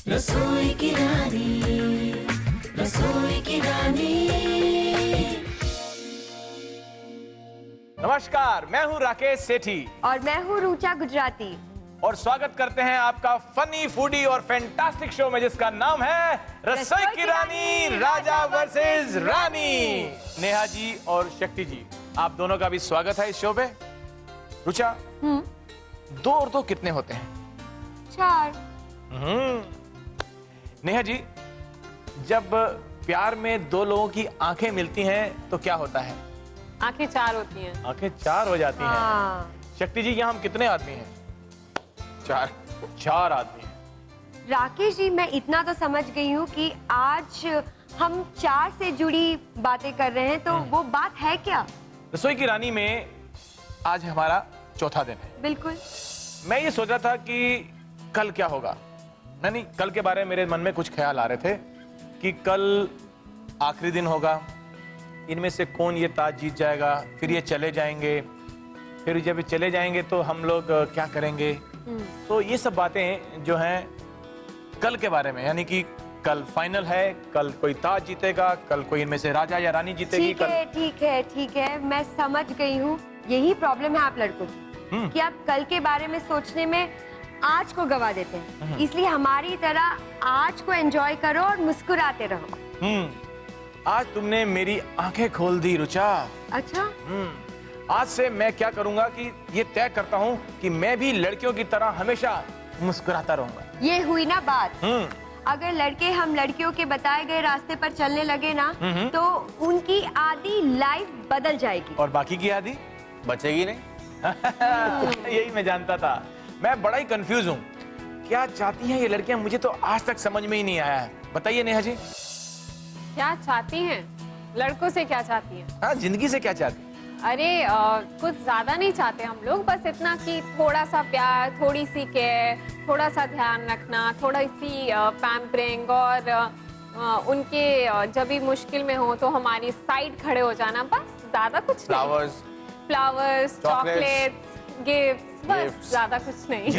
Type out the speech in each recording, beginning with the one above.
रसोई की रानी, रसोई की रानी। नमस्कार, मैं हूं राकेश सेठी और मैं हूँ रुचा गुजराती और स्वागत करते हैं आपका फनी फूडी और फैंटास्टिक शो में जिसका नाम है रसोई की रानी, राजा वर्सेस रानी। नेहा जी और शक्ति जी, आप दोनों का भी स्वागत है इस शो पे। रुचा, 2 और 2 कितने होते हैं? 4। नेहा जी, जब प्यार में 2 लोगों की आंखें मिलती हैं तो क्या होता है? आंखें 4 होती हैं। आंखें 4 हो जाती हैं। हाँ। शक्ति जी, यहाँ हम कितने आदमी हैं? 4 आदमी हैं। राकेश जी, मैं इतना तो समझ गई हूँ कि आज हम 4 से जुड़ी बातें कर रहे हैं, तो वो बात है क्या? रसोई की रानी में आज हमारा चौथा दिन है। बिल्कुल। मैं ये सोच रहा था कि कल क्या होगा। नहीं, कल के बारे में मेरे मन में कुछ ख्याल आ रहे थे कि कल आखिरी दिन होगा, इनमें से कौन ये ताज जीत जाएगा, फिर ये चले जाएंगे, फिर जब ये चले जाएंगे तो हम लोग क्या करेंगे। तो ये सब बातें जो हैं कल के बारे में, यानी कि कल फाइनल है, कल कोई ताज जीतेगा, कल कोई इनमें से राजा या रानी जीतेगी। ठीक है, मैं समझ गई हूँ। यही प्रॉब्लम है आप लड़कों की, कि आप कल के बारे में सोचने में आज को गवा देते हैं। इसलिए हमारी तरह आज को एंजॉय करो और मुस्कुराते रहो। आज तुमने मेरी आंखें खोल दी रुचा। अच्छा। आज से मैं क्या करूंगा कि ये तय करता हूँ कि मैं भी लड़कियों की तरह हमेशा मुस्कुराता रहूंगा। ये हुई ना बात। अगर लड़के हम लड़कियों के बताए गए रास्ते पर चलने लगे ना, तो उनकी आधी लाइफ बदल जाएगी और बाकी की आधी बचेगी नहीं। यही मैं जानता था। मैं बड़ा ही कंफ्यूज हूँ, क्या चाहती हैं ये लड़कियां, मुझे तो आज तक समझ में ही नहीं आया है। बताइए नेहा जी। क्या चाहती हैं? लड़कों से क्या चाहती हैं? हाँ, जिंदगी से क्या चाहती? अरे कुछ ज्यादा नहीं चाहते हम लोग, बस इतना कि थोड़ा सा प्यार, थोड़ी सी केयर, थोड़ा सा ध्यान रखना, थोड़ी सी पैम्परिंग और उनके जब भी मुश्किल में हो तो हमारी साइड खड़े हो जाना, बस ज्यादा कुछ नहीं। फ्लावर्स, चॉकलेट्स, गिफ्ट्स, बस ज्यादा कुछ नहीं।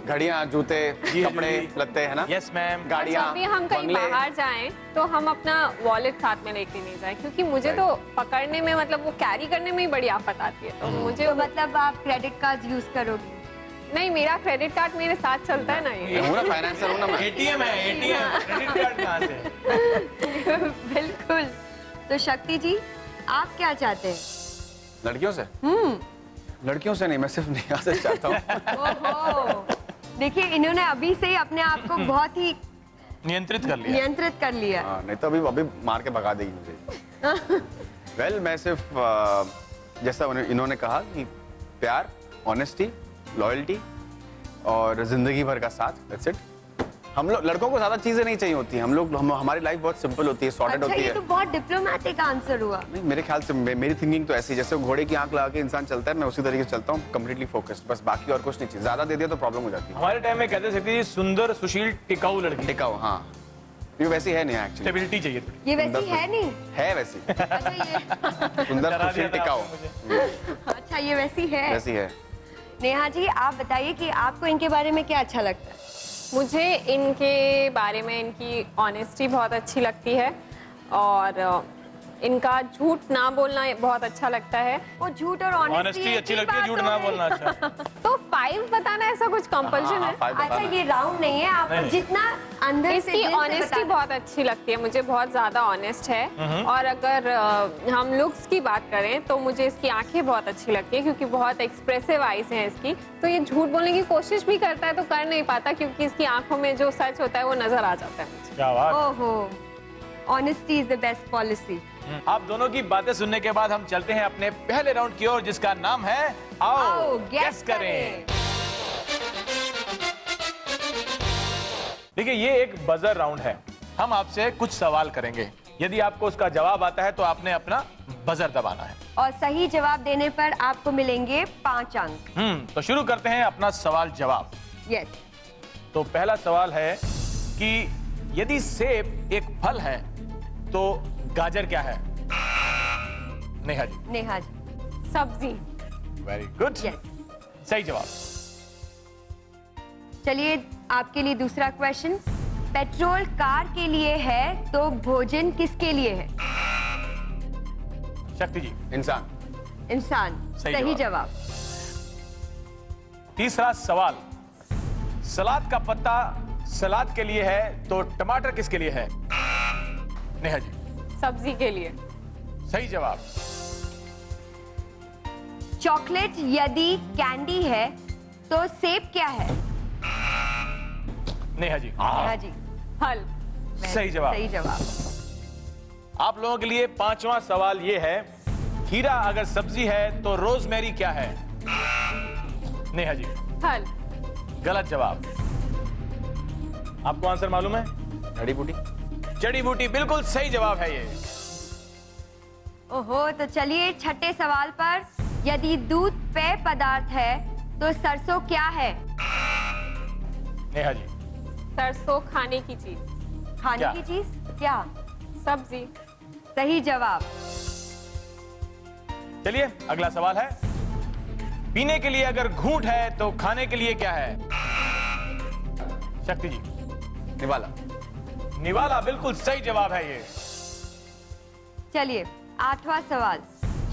घड़ियां, जूते, कपड़े, लत्ते, है ना? Yes ma'am. गाड़ियां, जब भी हम कहीं बाहर जाएं तो हम अपना वॉलेट साथ में लेके नहीं जाएं, क्योंकि मुझे तो पकड़ने में, मतलब वो कैरी करने में ही बड़ी आफत आती है। तो मुझे तो मतलब आप क्रेडिट कार्ड यूज करोगी? नहीं, मेरा क्रेडिट कार्ड मेरे साथ चलता है ना। ये पूरा फाइनेंसर हूं ना मैं। एटीएम है, एटीएम। क्रेडिट कार्ड कहाँ से? बिल्कुल। तो शक्ति जी, आप क्या चाहते हैं? लड़कियों से? लड़कियों से नहीं, मैं सिर्फ नेहा से चाहता हूँ। ओहो, देखिए इन्होंने अभी से ही अपने आप को बहुत ही नियंत्रित कर लिया। हाँ, नहीं तो अभी मार के भगा देगी मुझे। वेल, मैं सिर्फ जैसा इन्होंने कहा कि प्यार, ऑनेस्टी, लॉयल्टी और जिंदगी भर का साथ, दैट्स इट। हम लोग लड़कों को ज्यादा चीजें नहीं चाहिए होती हैं। हमारी लाइफ बहुत सिंपल होती है, सॉर्टेड अच्छा, होती है। ये तो बहुत डिप्लोमेटिक आंसर हुआ। नहीं, मेरे ख्याल से मेरी थिंकिंग तो ऐसी, जैसे घोड़े की आंख लगा के इंसान चलता है, मैं उसी तरीके से चलता हूँ, कंप्लीटली फोकस्ड, बस बाकी और कुछ नहीं चाहिए। ज्यादा दे दिया तो प्रॉब्लम हो जाती है। हमारे टाइम में कहते थे सुंदर, सुशील, टिकाऊ लड़की। टिकाऊ, हाँ, ये वैसी है नहीं एक्चुअली। स्टेबिलिटी चाहिए थी। ये वैसी है नहीं? है वैसी। अच्छा, ये सुंदर, सुशील, टिकाऊ। अच्छा, ये वैसी है। वैसी है। नेहा जी, आप बताइए कि आपको इनके बारे में क्या अच्छा लगता है? मुझे इनके बारे में इनकी ऑनेस्टी बहुत अच्छी लगती है और इनका झूठ ना बोलना बहुत अच्छा लगता है। वो झूठ और ऑनेस्टी अच्छी लगती है, झूठ ना बोलना अच्छा। तो 5 बताना ऐसा कुछ कंपल्शन है? अच्छा, ये राउंड नहीं है, आप जितना अंदर से इसकी ऑनेस्टी बहुत अच्छी लगती है, मुझे बहुत ज्यादा ऑनेस्ट है। और अगर हम लुक्स की बात करें तो मुझे इसकी आंखें बहुत अच्छी लगती है, क्योंकि बहुत एक्सप्रेसिव आईज हैं इसकी। तो ये झूठ बोलने की कोशिश भी करता है तो कर नहीं पाता, क्योंकि इसकी आंखों में जो सच होता है वो नजर आ जाता है मुझे। क्या बात। ओहो, honesty is the best policy. आप दोनों की बातें सुनने के बाद हम चलते हैं अपने पहले राउंड की ओर, जिसका नाम है आओ गेस करें। देखिए, ये एक बजर राउंड है। हम आपसे कुछ सवाल करेंगे, यदि आपको उसका जवाब आता है तो आपने अपना बजर दबाना है और सही जवाब देने पर आपको मिलेंगे 5 अंक। तो शुरू करते हैं अपना सवाल जवाब। यस। तो पहला सवाल है कि यदि सेब एक फल है तो गाजर क्या है? नेहा जी। नेहा जी। सब्जी। Very good. यस। सही जवाब। चलिए, आपके लिए दूसरा क्वेश्चन। पेट्रोल कार के लिए है तो भोजन किसके लिए है? शक्ति जी। इंसान। इंसान। सही जवाब। तीसरा सवाल, सलाद का पत्ता सलाद के लिए है तो टमाटर किसके लिए है? नेहा जी। सब्जी के लिए। सही जवाब। चॉकलेट यदि कैंडी है तो सेब क्या है? नेहा जी। नेहा जी। फल। सही जवाब। सही जवाब। आप लोगों के लिए पांचवा सवाल ये है, खीरा अगर सब्जी है तो रोजमेरी क्या है? नेहा जी। फल। गलत जवाब। आपको आंसर मालूम है? जड़ी बूटी। जड़ी बूटी बिल्कुल सही जवाब है ये। ओहो, तो चलिए छठे सवाल पर, यदि दूध पेय पदार्थ है तो सरसों क्या है? नेहा जी। सरसों खाने की चीज। खाने क्या? की चीज क्या? सब्जी। सही जवाब। चलिए अगला सवाल है, पीने के लिए अगर घूंट है तो खाने के लिए क्या है? शक्ति जी। निवाला। निवाला बिल्कुल सही जवाब है ये। चलिए आठवां सवाल,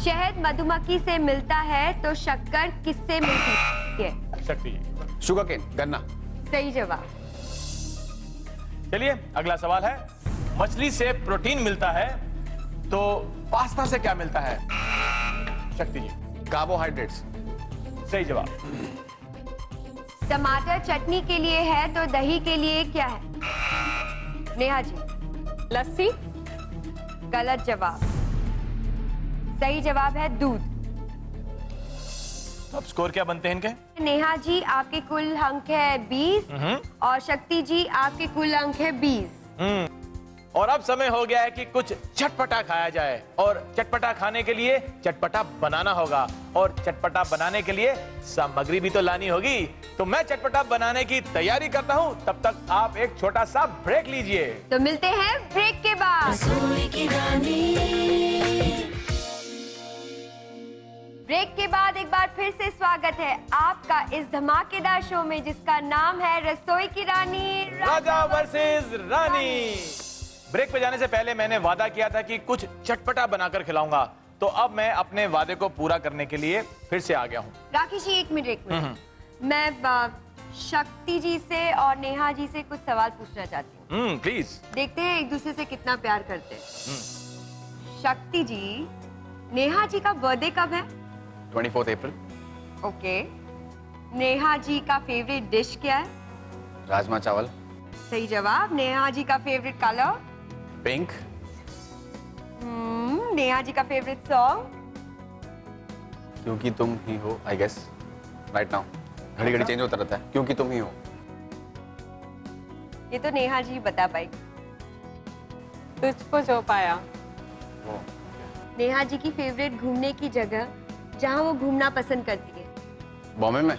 शहद मधुमक्खी से मिलता है तो शक्कर किससे मिलती है? शक्ति जी। Sugar cane. गन्ना। सही जवाब। चलिए अगला सवाल है, मछली से प्रोटीन मिलता है तो पास्ता से क्या मिलता है? शक्ति जी। कार्बोहाइड्रेट्स। सही जवाब। टमाटर चटनी के लिए है तो दही के लिए क्या है? नेहा जी। लस्सी। गलत जवाब। सही जवाब है दूध। अब स्कोर क्या बनते हैं इनके? नेहा जी आपके कुल अंक है 20 और शक्ति जी आपके कुल अंक है 20। और अब समय हो गया है कि कुछ चटपटा खाया जाए, और चटपटा खाने के लिए चटपटा बनाना होगा, और चटपटा बनाने के लिए सामग्री भी तो लानी होगी। तो मैं चटपटा बनाने की तैयारी करता हूं, तब तक आप एक छोटा सा ब्रेक लीजिए। तो मिलते हैं ब्रेक के बाद। रसोई की रानी, ब्रेक के बाद एक बार फिर से स्वागत है आपका इस धमाकेदार शो में जिसका नाम है रसोई की रानी राजा वर्सेस रानी। ब्रेक पे जाने से पहले मैंने वादा किया था कि कुछ चटपटा बनाकर खिलाऊंगा, तो अब मैं अपने वादे को पूरा करने के लिए फिर से आ गया हूँ। राकेश जी एक मिनट मैं शक्ति जी से और नेहा जी से कुछ सवाल पूछना चाहती हूँ। प्लीज। देखते हैं एक दूसरे से कितना प्यार करते हैं। शक्ति जी, नेहा जी का बर्थडे कब है? 24 अप्रैल। ओके। नेहा जी का फेवरेट डिश क्या है? राजमा चावल। सही जवाब। नेहा जी का favourite colour? Pink. Neha ji का फेवरेट सॉन्ग? क्योंकि तुम ही हो, आई गेस राइट नाउ। घड़ी घड़ी चेंज होता रहता है। क्योंकि तुम ही हो। ये तो नेहा जी बता पाई। तुझको जो पाया। वो नेहा जी की फेवरेट घूमने की जगह जहाँ वो घूमना पसंद करती है? बॉम्बे में।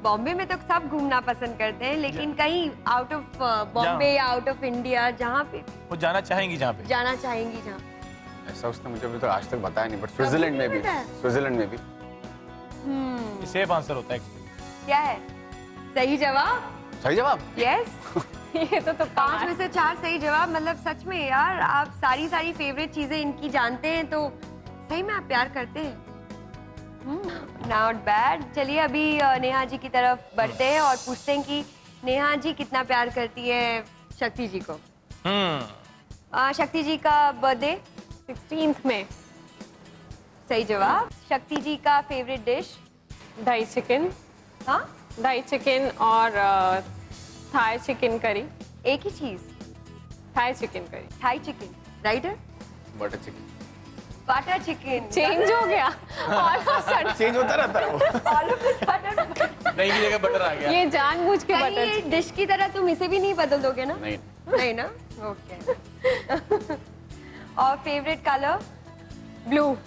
बॉम्बे में तो सब घूमना पसंद करते हैं, लेकिन कहीं आउट ऑफ बॉम्बे या आउट ऑफ इंडिया जहाँ पे वो जाना चाहेंगी, जहाँ पे जाना चाहेंगी जहाँ। ऐसा उसने मुझे अभी तक आज तक बताया नहीं, बट स्विट्जरलैंड में भी। स्विट्जरलैंड में भी। ये सेफ आंसर होता है। क्या है सही जवाब? सही जवाब। यस। ये तो 5 में से 4 सही जवाब। मतलब सच में यार, आप सारी फेवरेट चीजें इनकी जानते हैं, तो सही में आप प्यार करते हैं। Not bad. चलिए अभी नेहा जी की तरफ बढ़ते हैं और पूछते हैं कि नेहा जी कितना प्यार करती है शक्ति जी को। शक्ति जी का बर्थडे 16th में। सही जवाब। शक्ति जी का फेवरेट डिश? दही चिकन। हाँ, दही चिकन और थाई चिकन करी। एक ही चीज? Thai chicken curry. Thai chicken, right है? Butter chicken. Butter chicken. Change हो गया। चेंज होता रहता है वो। दही की जगह बटर आ गया। ये जानबूझ के कहीं बटर ये डिश की तरह तुम इसे भी नहीं बदल दोगे ना? नहीं। नहीं ना? ओके। और favourite colour? Blue.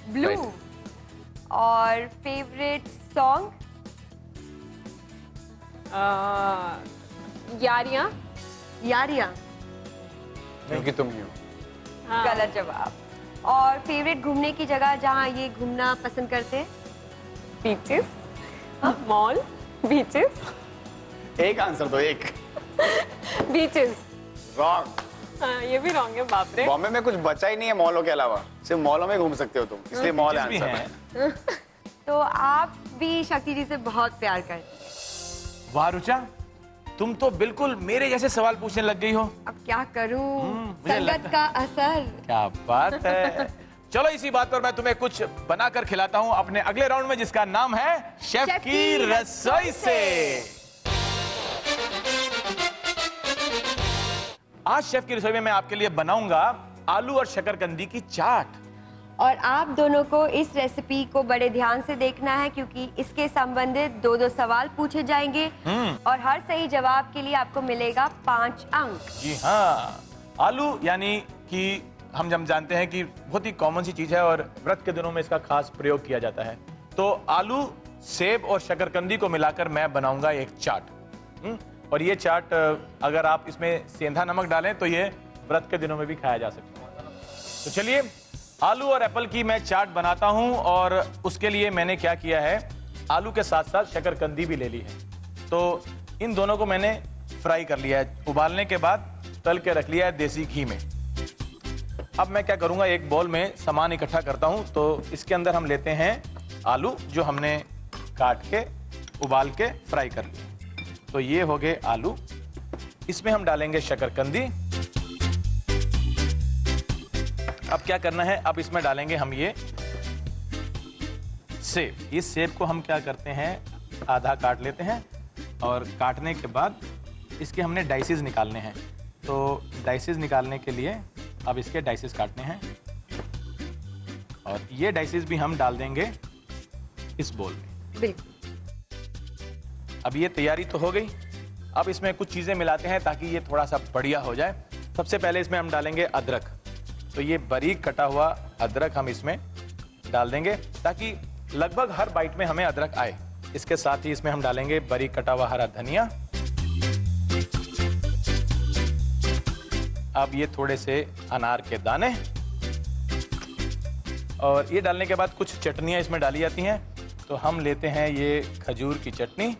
Blue. Right. और फेवरेट सॉन्ग? यारियां। यारियां। क्योंकि तुम ही हो। हाँ। गलत जवाब। और फेवरेट घूमने की जगह जहाँ ये घूमना पसंद करते हैं? बीचेस। मॉल। बीचेस। एक आंसर दो, एक। बीचेस। रॉन्ग। हाँ, ये भी रॉन्ग है, बाप रे। बॉम्बे में कुछ बचा ही नहीं है मॉलों के अलावा, सिर्फ मॉलों में घूम सकते हो तुम, इसलिए मॉल है भी आंसर। हैं। तो आप भी शक्ति जी से बहुत प्यार करते हैं। वाह रुचा, तुम तो बिल्कुल मेरे जैसे सवाल पूछने लग गई हो। अब क्या करूं, मुझे संगत लगता- का असर। क्या बात है। चलो इसी बात पर मैं तुम्हें कुछ बनाकर खिलाता हूं अपने अगले राउंड में, जिसका नाम है शेफ की रसोई से। आज शेफ की रसोई में मैं आपके लिए बनाऊंगा आलू और शकरकंदी की चाट। और आप दोनों को इस रेसिपी को बड़े ध्यान से देखना है, क्योंकि इसके संबंधित 2-2 सवाल पूछे जाएंगे और हर सही जवाब के लिए आपको मिलेगा 5 अंक। जी हाँ, आलू यानी कि हम जब जानते हैं कि बहुत ही कॉमन सी चीज है और व्रत के दिनों में इसका खास प्रयोग किया जाता है। तो आलू, सेब और शकरकंदी को मिलाकर मैं बनाऊंगा एक चाट। और ये चाट अगर आप इसमें सेंधा नमक डालें तो ये व्रत के दिनों में भी खाया जा सकता है। तो चलिए आलू और एप्पल की मैं चाट बनाता हूं, और उसके लिए मैंने क्या किया है, आलू के साथ साथ शकरकंदी भी ले ली है। तो इन दोनों को मैंने फ्राई कर लिया है, उबालने के बाद तल के रख लिया है देसी घी में। अब मैं क्या करूंगा, एक बाउल में सामान इकट्ठा करता हूं। तो इसके अंदर हम लेते हैं आलू जो हमने काट के उबाल के फ्राई कर लिए। तो ये हो गए आलू, इसमें हम डालेंगे शकरकंदी। अब क्या करना है, अब इसमें डालेंगे हम ये सेब। इस सेब को हम क्या करते हैं, आधा काट लेते हैं और काटने के बाद इसके हमने डाइसेस निकालने हैं। तो डाइसेस निकालने के लिए अब इसके डाइसेस काटने हैं, और ये डाइसेस भी हम डाल देंगे इस बोल में। बिल्कुल। अब ये तैयारी तो हो गई। अब इसमें कुछ चीजें मिलाते हैं ताकि ये थोड़ा सा बढ़िया हो जाए। सबसे पहले इसमें हम डालेंगे अदरक। तो ये बारीक कटा हुआ अदरक हम इसमें डाल देंगे ताकि लगभग हर बाइट में हमें अदरक आए। इसके साथ ही इसमें हम डालेंगे बारीक कटा हुआ हरा धनिया। अब ये थोड़े से अनार के दाने, और ये डालने के बाद कुछ चटनियाँ इसमें डाली जाती हैं। तो हम लेते हैं ये खजूर की चटनी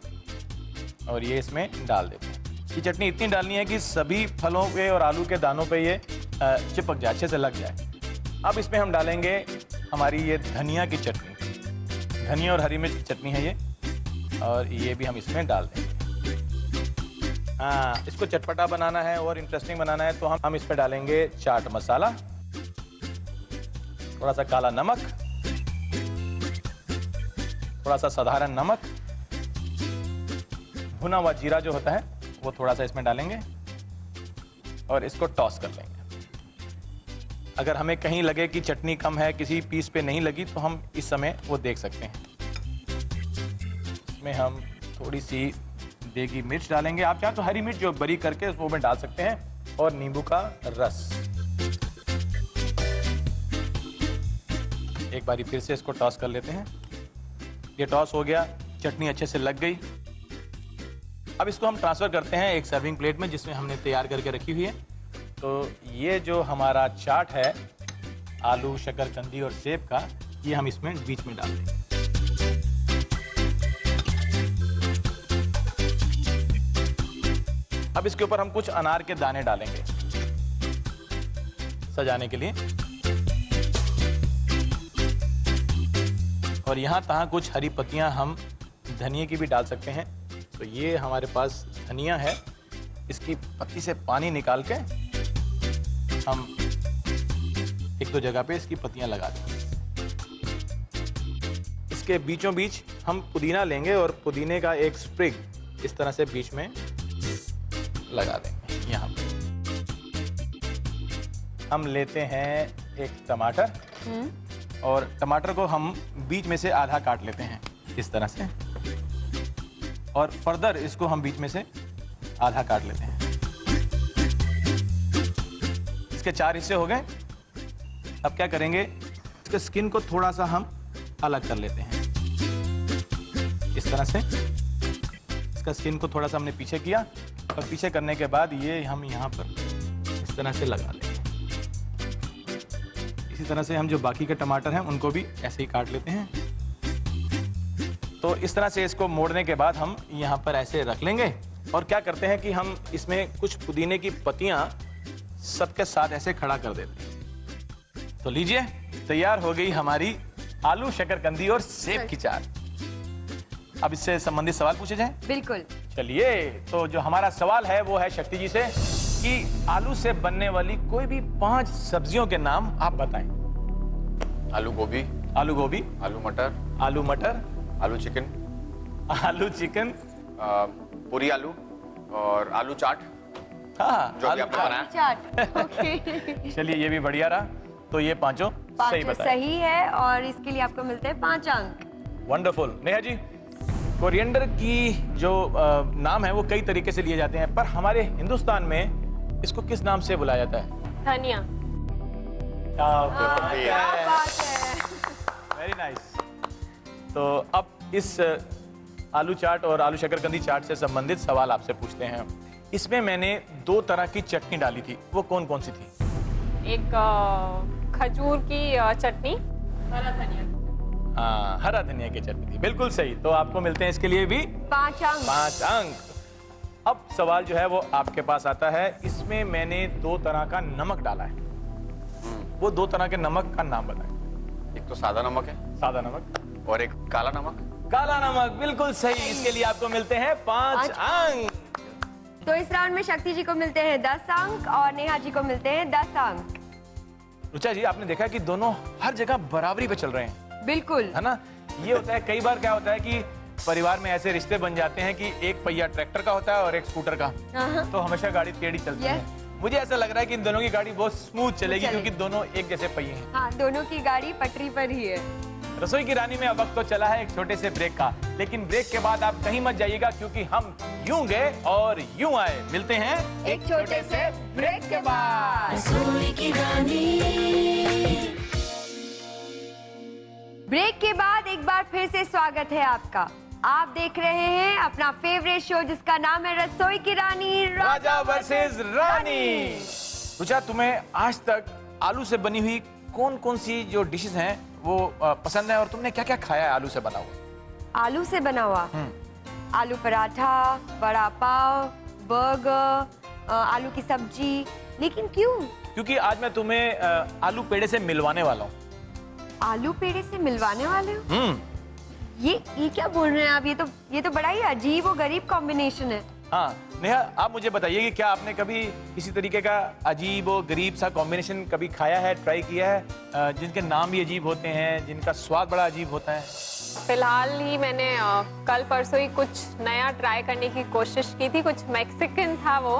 और ये इसमें डाल देते हैं। ये चटनी इतनी डालनी है कि सभी फलों पे और आलू के दानों पे ये चिपक जाए, अच्छे से लग जाए। अब इसमें हम डालेंगे हमारी ये धनिया की चटनी, धनिया और हरी मिर्च की चटनी है ये, और ये भी हम इसमें डाल देंगे। हाँ, इसको चटपटा बनाना है और इंटरेस्टिंग बनाना है तो हम इस पे डालेंगे चाट मसाला, थोड़ा सा काला नमक, थोड़ा सा साधारण नमक, भुना हुआ जीरा जो होता है वो थोड़ा सा इसमें डालेंगे और इसको टॉस कर लेंगे। अगर हमें कहीं लगे कि चटनी कम है, किसी पीस पे नहीं लगी, तो हम इस समय वो देख सकते हैं। इसमें हम थोड़ी सी देगी मिर्च डालेंगे, आप चाहे तो हरी मिर्च जो बरी करके वो में डाल सकते हैं, और नींबू का रस। एक बारी फिर से इसको टॉस कर लेते हैं। ये टॉस हो गया, चटनी अच्छे से लग गई। अब इसको हम ट्रांसफर करते हैं एक सर्विंग प्लेट में जिसमें हमने तैयार करके रखी हुई है। तो ये जो हमारा चाट है आलू, शकरकंदी और सेब का, ये हम इसमें बीच में डाल देंगे। अब इसके ऊपर हम कुछ अनार के दाने डालेंगे सजाने के लिए, और यहां तहां कुछ हरी पत्तियां हम धनिया की भी डाल सकते हैं। तो ये हमारे पास धनिया है, इसकी पत्ती से पानी निकाल के हम एक दो जगह पे इसकी पत्तियां लगा देंगे। इसके बीचों बीच हम पुदीना लेंगे और पुदीने का एक स्प्रिग इस तरह से बीच में लगा देंगे। यहाँ पे हम लेते हैं एक टमाटर, और टमाटर को हम बीच में से आधा काट लेते हैं इस तरह से, और फर्दर इसको हम बीच में से आधा काट लेते हैं। इसके 4 हिस्से हो गए। अब क्या करेंगे, इसके स्किन को थोड़ा सा हम अलग कर लेते हैं इस तरह से। इसका स्किन को थोड़ा सा हमने पीछे किया, और पीछे करने के बाद ये हम यहाँ पर इस तरह से लगा लेंगे। इसी तरह से हम जो बाकी के टमाटर हैं उनको भी ऐसे ही काट लेते हैं। तो इस तरह से इसको मोड़ने के बाद हम यहाँ पर ऐसे रख लेंगे, और क्या करते हैं कि हम इसमें कुछ पुदीने की पत्तियां सबके साथ ऐसे खड़ा कर देते हैं। तो लीजिए, तैयार हो गई हमारी आलू शकरकंदी और सेब की चाट। अब इससे संबंधित सवाल पूछे जाएं? बिल्कुल। चलिए, तो जो हमारा सवाल है वो है शक्ति जी से कि आलू से बनने वाली कोई भी 5 सब्जियों के नाम आप बताएं। आलू गोभी, आलू गोभी, आलू मटर, आलू मटर, आलू चिकन, आलू चिकन, पूरी आलू और आलू चाट, हाँ, जो भी आलू आपने चाट। बनाया। चाट। ओके। चलिए, ये भी बढ़िया रहा। तो ये पांचों सही पांचों बताए। सही है और इसके लिए आपको मिलते हैं 5 अंक। वंडरफुल। नेहा जी, कोरिएंडर की जो नाम है वो कई तरीके से लिए जाते हैं, पर हमारे हिंदुस्तान में इसको किस नाम से बुलाया जाता है? धनिया। क्या बात है। Very nice. तो अब इस आलू चाट और आलू शकरकंदी चाट से संबंधित सवाल आपसे पूछते हैं। इसमें मैंने 2 तरह की चटनी डाली थी, वो कौन कौन सी थी? एक खजूर की चटनी, हरा धनिया। हाँ, हरा धनिया की चटनी थी, बिल्कुल सही। तो आपको मिलते हैं इसके लिए भी 5 अंक। 5 अंक। अब सवाल जो है वो आपके पास आता है। इसमें मैंने 2 तरह का नमक डाला है, वो 2 तरह के नमक का नाम बताएं। एक तो सादा नमक है सादा नमक और एक काला नमक। काला नमक, बिल्कुल सही। इसके लिए आपको मिलते हैं 5 अंक। तो इस राउंड में शक्ति जी को मिलते हैं 10 अंक और नेहा जी को मिलते हैं 10 अंक। रुचा जी, आपने देखा कि दोनों हर जगह बराबरी पे चल रहे हैं, बिल्कुल। है ना? ये होता है, कई बार क्या होता है कि परिवार में ऐसे रिश्ते बन जाते हैं कि एक पहिया ट्रैक्टर का होता है और एक स्कूटर का, तो हमेशा गाड़ी टेढ़ी चलती है। मुझे ऐसा लग रहा है कि इन दोनों की गाड़ी बहुत स्मूथ चलेगी क्योंकि दोनों एक जैसे पहिए हैं। हाँ, दोनों की गाड़ी पटरी पर ही है। रसोई की रानी में अब वक्त तो चला है एक छोटे से ब्रेक का, लेकिन ब्रेक के बाद आप कहीं मत जाइएगा क्योंकि हम यूं गए और यूं आए। मिलते हैं एक छोटे से ब्रेक के बाद। रसोई की रानी। ब्रेक के बाद एक बार फिर से स्वागत है आपका। आप देख रहे हैं अपना फेवरेट शो जिसका नाम है रसोई की रानी राजा वर्सेस रानी। रुचा, तुम्हें आज तक आलू से बनी हुई कौन कौन सी जो डिशेस हैं वो पसंद है और तुमने क्या क्या खाया है आलू से बना हुआ? आलू से बना हुआ आलू पराठा, वड़ा पाव, बर्गर, आलू की सब्जी। लेकिन क्यों? क्योंकि आज मैं तुम्हें आलू पेड़े से मिलवाने वाला हूँ। आलू पेड़े से मिलवाने वाले हो? ये क्या बोल रहे हैं आप? ये तो बड़ा ही अजीब और गरीब कॉम्बिनेशन है। हाँ नेहा, आप मुझे बताइए कि क्या आपने कभी किसी तरीके का अजीब और गरीब सा कॉम्बिनेशन कभी खाया है, ट्राई किया है, जिनके नाम भी अजीब होते हैं, जिनका स्वाद बड़ा अजीब होता है? फिलहाल ही मैंने कल परसों ही कुछ नया ट्राई करने की कोशिश की थी। कुछ मैक्सिकन था वो।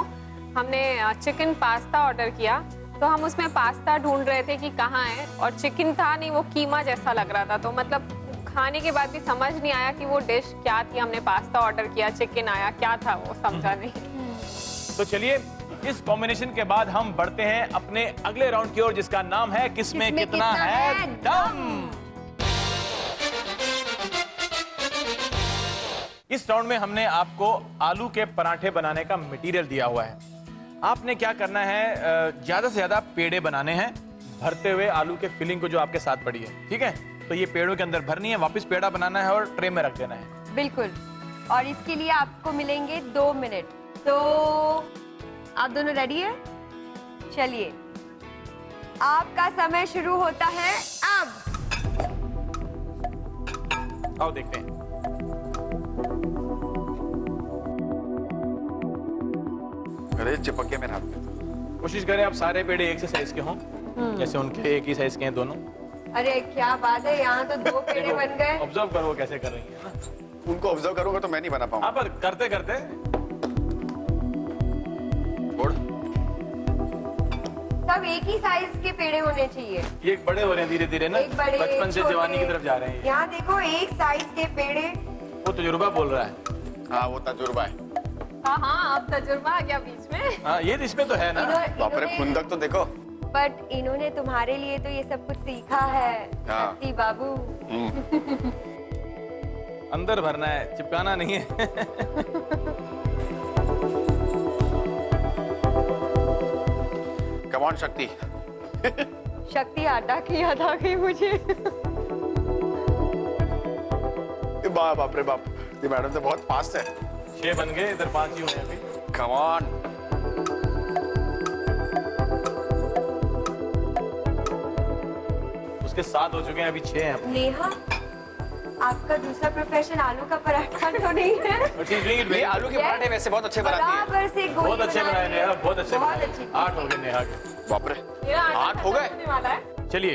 हमने चिकन पास्ता ऑर्डर किया, तो हम उसमें पास्ता ढूंढ रहे थे कि कहाँ है, और चिकन था नहीं, वो कीमा जैसा लग रहा था। तो मतलब खाने के बाद भी समझ नहीं आया कि वो डिश क्या थी। हमने पास्ता ऑर्डर किया, चिकन आया, क्या था वो समझा नहीं। तो चलिए, इस कॉम्बिनेशन के बाद हम बढ़ते हैं अपने अगले राउंड की ओर जिसका नाम है किसमें कितना है दम। इस राउंड में हमने आपको आलू के पराठे बनाने का मटेरियल दिया हुआ है। आपने क्या करना है, ज्यादा से ज्यादा पेड़े बनाने हैं भरते हुए आलू के फिलिंग को जो आपके साथ पड़ी है, ठीक है? तो ये पेड़ों के अंदर भरनी है, वापस पेड़ा बनाना है और ट्रे में रख देना है। बिल्कुल। और इसके लिए आपको मिलेंगे 2 मिनट। तो आप दोनों रेडी है? चलिए, आपका समय शुरू होता है अब। आओ देखते हैं। अरे चिपक गया मेरे हाथ में। कोशिश करें आप सारे पेड़े एक से साइज के हों, जैसे उनके एक ही साइज के हैं दोनों। अरे क्या बात है, यहाँ तो 2 पेड़े बन गए। ऑब्जर्व करो वो कैसे कर रही है ना। उनको ऑब्जर्व करूंगा तो मैं नहीं बना पाऊंगा। हाँ, पर करते करते छोड़। सब एक ही साइज के पेड़े होने चाहिए। ये बड़े हो रहे हैं धीरे धीरे ना, एक बड़े, बचपन से छोटे। जवानी की तरफ जा रहे हैं। यहाँ देखो, एक साइज के पेड़े। वो तजुर्बा बोल रहा है। हाँ, वो तजुर्बा है। हाँ, अब तजुर्बा आ गया बीच में। हाँ, ये इसमें तो है ना। बाप रे, खुंदक तो देखो। बट इन्होंने तुम्हारे लिए तो ये सब कुछ सीखा है हाँ। शक्ति बाबू। अंदर भरना है, चिपकाना नहीं है। कम ऑन शक्ति। शक्ति आटा की याद आ गई मुझे। बाप रे बाप, ये मैडम तो बहुत फास्ट है। 6 बन गए, इधर 5 ही हुए अभी। Come on. उसके 7 हो चुके हैं, अभी 6 हैं। नेहा, आपका दूसरा प्रोफेशन आलू का पराठा तो नहीं है? ये आलू के पराठे वैसे बहुत अच्छे बनाती है। बराबर से गोली बहुत अच्छे बनाए नेहा, बहुत अच्छे बहुत बनाए। अच्छी। 8 हो गए नेहा के। बाप रे, मेरा आटा 8 हो गए। खत्म होने वाला है। चलिए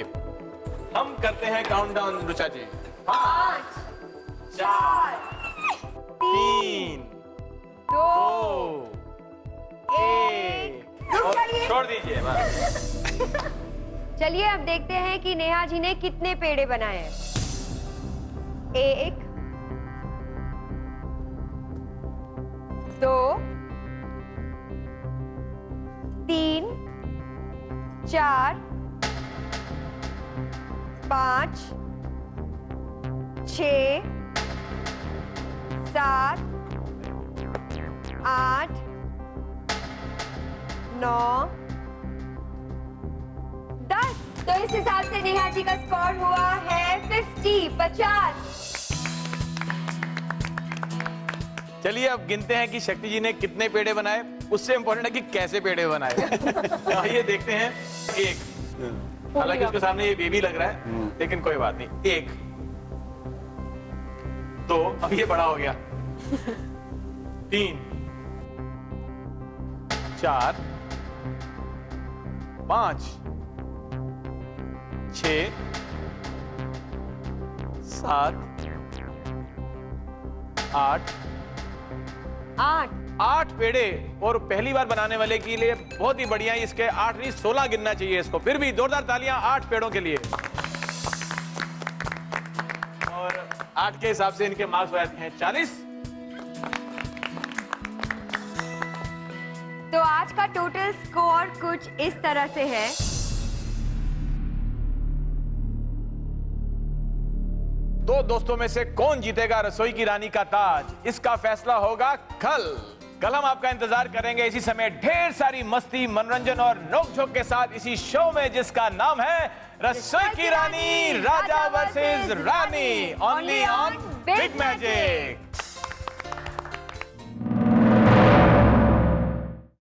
हम करते हैं काउंटडाउन रुचा जी। 5 4 3 2 2 1 छोड़ दीजिए बस। चलिए अब देखते हैं कि नेहा जी ने कितने पेड़े बनाए हैं। 1 2 3 4 5 6 7 8 9 10। तो इस हिसाब से नेहा जी का स्कोर हुआ है 50। चलिए अब गिनते हैं कि शक्ति जी ने कितने पेड़े बनाए। उससे इम्पोर्टेंट है कि कैसे पेड़े बनाए। आइए देखते हैं। 1, हालांकि उसके सामने ये बेबी लग रहा है, लेकिन कोई बात नहीं। 1 2, अब ये बड़ा हो गया। 3 4 5 6 7 8 8 पेड़े, और पहली बार बनाने वाले के लिए बहुत ही बढ़िया। इसके 8 नहीं 16 गिनना चाहिए इसको। फिर भी जोरदार तालियां 8 पेड़ों के लिए। और 8 के हिसाब से इनके मार्क्स हो जाते हैं 40। तो आज का टोटल स्कोर कुछ इस तरह से है। दो दोस्तों में से कौन जीतेगा रसोई की रानी का ताज, इसका फैसला होगा कल। कल हम आपका इंतजार करेंगे इसी समय, ढेर सारी मस्ती, मनोरंजन और नोकझोंक के साथ इसी शो में जिसका नाम है रसोई की रानी राजा वर्सेस रानी, ओनली ऑन बिग मैजिक।